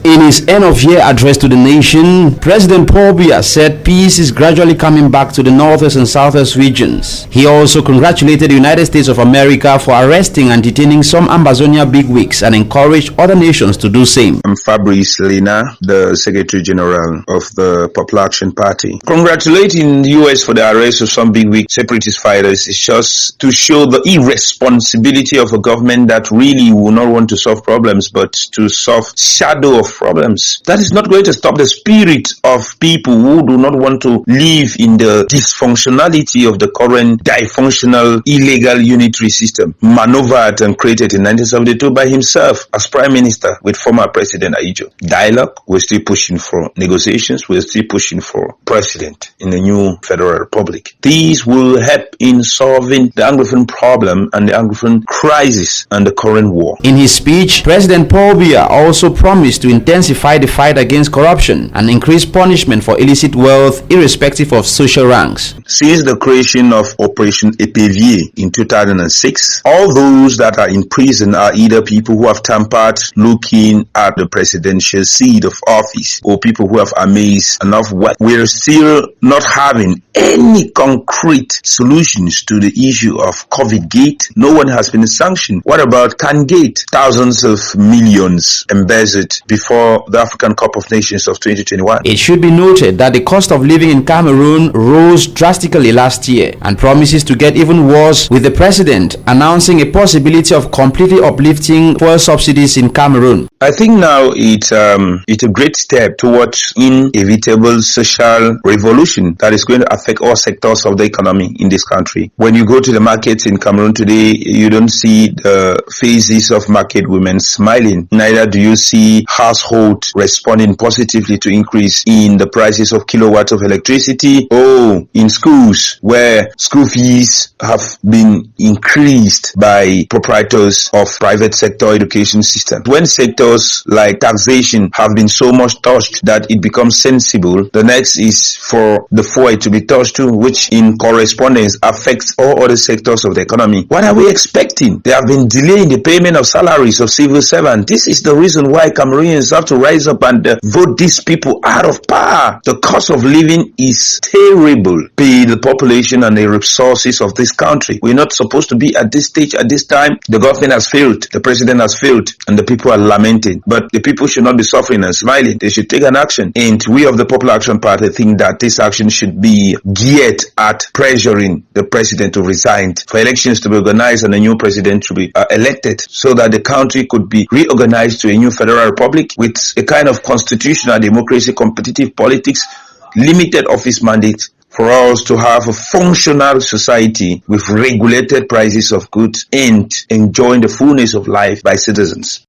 In his end-of-year address to the nation, President Paul Biya said peace is gradually coming back to the northwest and southwest regions. He also congratulated the United States of America for arresting and detaining some Ambazonia bigwigs and encouraged other nations to do same. I'm Fabrice Lena, the Secretary General of the Popular Action Party. Congratulating the U.S. for the arrest of some bigwig separatist fighters is just to show the irresponsibility of a government that really will not want to solve problems but to solve shadow of problems. That is not going to stop the spirit of people who do not want to live in the dysfunctionality of the current dysfunctional illegal unitary system maneuvered and created in 1972 by himself as Prime Minister with former President Ahijo. Dialogue, we're still pushing for negotiations, we're still pushing for president in the new Federal Republic. These will help in solving the Anglophone problem and the Anglophone crisis and the current war. In his speech, President Paul Biya also promised to intensify the fight against corruption and increase punishment for illicit wealth irrespective of social ranks. Since the creation of Operation Epevier in 2006, all those that are in prison are either people who have tampered looking at the presidential seat of office or people who have amassed enough wealth. We're still not having any concrete solutions to the issue of COVID Gate. No one has been sanctioned. What about Can Gate? Thousands of millions embezzled before the African Cup of Nations of 2021. It should be noted that the cost of living in Cameroon rose drastically last year and promises to get even worse, with the president announcing a possibility of completely uplifting fuel subsidies in Cameroon. I think now it's a great step towards inevitable social revolution that is going to affect all sectors of the economy in this country. When you go to the markets in Cameroon today, you don't see the faces of market women smiling. Neither do you see households responding positively to increase in the prices of kilowatts of electricity. Oh, in schools where school fees have been increased by proprietors of private sector education system. When sectors like taxation have been so much touched that it becomes sensible, the next is for the fuel to be touched too, which in correspondence affects all other sectors of the economy. What are we expecting? They have been delaying the payment of salaries of civil servants. This is the reason why Cameroonians have to rise up and vote these people out of power. The cost of living is terrible. Pay the population and the resources of this country. We're not supposed to be at this stage at this time. The government has failed. The president has failed. And the people are lamenting. But the people should not be suffering and smiling. They should take an action. And we of the Popular Action Party think that this action should be geared at pressuring the president to resign, for elections to be organized and a new president to be elected, so that the country could be reorganized to a new federal republic with a kind of constitutional democracy, competitive politics, limited office mandate, for us to have a functional society with regulated prices of goods and enjoying the fullness of life by citizens.